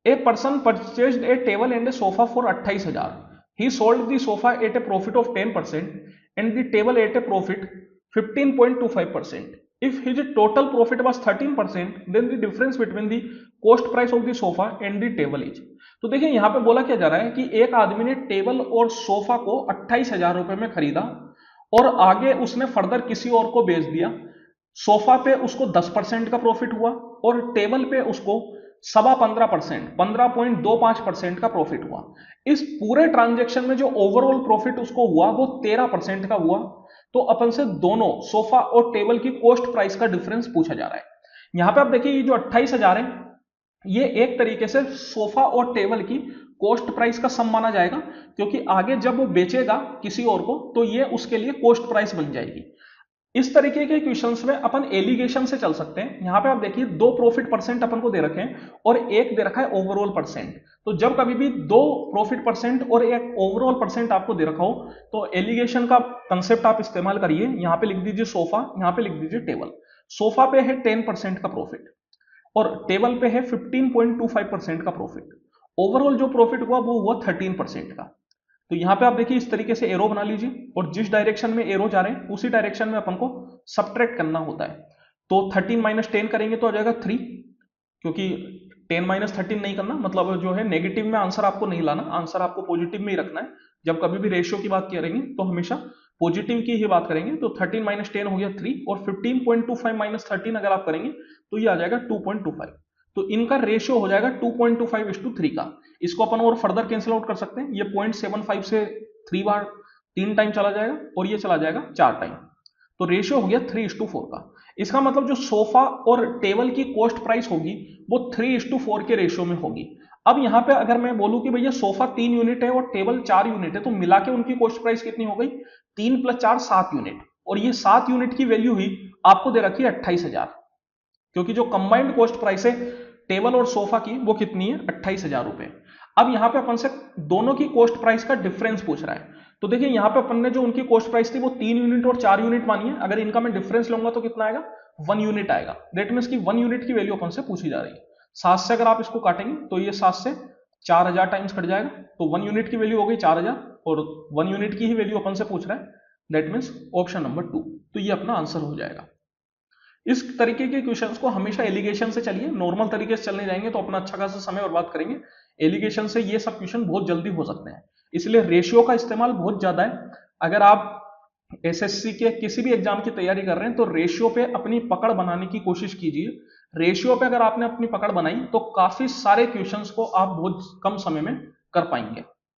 A person purchased a table and a sofa for 28,000. He sold the sofa at a profit of 10% and the table at a profit 15.25%. If his total profit was 13%, then the difference between the cost price of the sofa and the table is. तो देखिए यहाँ पे बोला क्या जा रहा है कि एक आदमी ने टेबल और सोफा को 28,000 रुपए में खरीदा और आगे उसने फर्दर किसी और को बेच दिया. सोफा पे उसको 10% का प्रॉफिट हुआ और टेबल पे उसको 15.25%, 15.25% का प्रॉफिट हुआ. इस पूरे ट्रांजेक्शन में जो ओवरऑल प्रॉफिट उसको हुआ वो 13% का हुआ. तो अपन से दोनों सोफा और टेबल की कॉस्ट प्राइस का डिफरेंस पूछा जा रहा है. यहां पे आप देखिए ये जो 28,000 है ये एक तरीके से सोफा और टेबल की कॉस्ट प्राइस का सम माना जाएगा, क्योंकि आगे जब वो बेचेगा किसी और को तो ये उसके लिए कॉस्ट प्राइस बन जाएगी. इस तरीके के क्वेश्चंस में अपन एलिगेशन से चल सकते हैं. यहां पे आप देखिए दो प्रॉफिट परसेंट अपन को दे रखे हैं और एक दे रखा है ओवरऑल परसेंट. तो जब कभी भी दो प्रॉफिट परसेंट और एक ओवरऑल परसेंट आपको दे रखा हो तो एलिगेशन का कंसेप्ट आप इस्तेमाल करिए. यहां पे लिख दीजिए सोफा, यहां पे लिख दीजिए टेबल. सोफा पे है 10% का प्रॉफिट और टेबल पे है 15.25% का प्रॉफिट. ओवरऑल जो प्रॉफिट हुआ वो हुआ 13% का. तो यहां पे आप देखिए इस तरीके से एरो बना लीजिए और जिस डायरेक्शन में एरो जा रहे हैं उसी डायरेक्शन में अपन को सब्ट्रैक्ट करना होता है. तो 13 माइनस 10 करेंगे तो आ जाएगा 3, क्योंकि 10 माइनस 13 नहीं करना, मतलब जो है नेगेटिव में आंसर आपको नहीं लाना, आंसर आपको पॉजिटिव में ही रखना है. जब कभी भी रेशियो की बात करेंगे तो हमेशा पॉजिटिव की ही बात करेंगे. तो 13 माइनस 10 हो गया 3 और 15.25 माइनस 13 अगर आप करेंगे तो ये आ जाएगा 2.25. तो इनका रेशियो हो जाएगा 2.25:3 का. इसको अपन और फर्दर कैंसिल आउट कर सकते हैं. ये 0.75 से 3 बार 3 टाइम चला जाएगा और ये चला जाएगा 4 टाइम. तो रेशियो हो गया 3:4 का. इसका मतलब जो सोफा और टेबल की कॉस्ट प्राइस होगी वो 3:4 के रेशियो में होगी. अब यहां पे अगर मैं बोलूं कि भैया सोफा 3 यूनिट है और टेबल 4 यूनिट है तो मिला के उनकी कॉस्ट प्राइस कितनी हो गई? 3 + 4 7 यूनिट. और ये 7 यूनिट की वैल्यू ही आपको दे रखी है 28,000, क्योंकि जो कंबाइंड कॉस्ट प्राइस है टेबल और सोफा की वो कितनी है? 28,000 रुपए. अब यहां पे अपन से दोनों की कॉस्ट प्राइस का डिफरेंस पूछ रहा है. तो देखिए यहां पे अपन ने जो उनकी कॉस्ट प्राइस थी वो 3 यूनिट और 4 यूनिट मानी है. अगर इनका मैं डिफरेंस लूंगा तो कितना आएगा? 1 यूनिट आएगा. दैट मींस कि 1 यूनिट की वैल्यू अपन से पूछी जा रही है. 7 से अगर आप इसको काटेंगे तो ये 7 से 4000 टाइम्स कट जाएगा. तो 1 यूनिट की वैल्यू हो गई 4000 और 1 यूनिट की ही वैल्यू अपन से पूछ रहा है. That means option number 2. तो ये अपना आंसर हो जाएगा. इस तरीके के क्वेश्चंस को हमेशा एलिगेशन से चलिए. नॉर्मल तरीके से चलने जाएंगे तो अपना अच्छा खासा समय बर्बाद करेंगे. एलिगेशन से ये सब क्वेश्चन बहुत जल्दी हो सकते हैं. इसलिए रेशियो का इस्तेमाल बहुत ज्यादा है. अगर आप एसएससी के किसी भी एग्जाम की तैयारी कर रहे हैं तो रेशियो पे अपनी पकड़ बनाने की कोशिश कीजिए. रेशियो पे अगर आपने अपनी पकड़ बनाई तो काफी सारे क्वेश्चंस को आप बहुत कम समय में कर पाएंगे.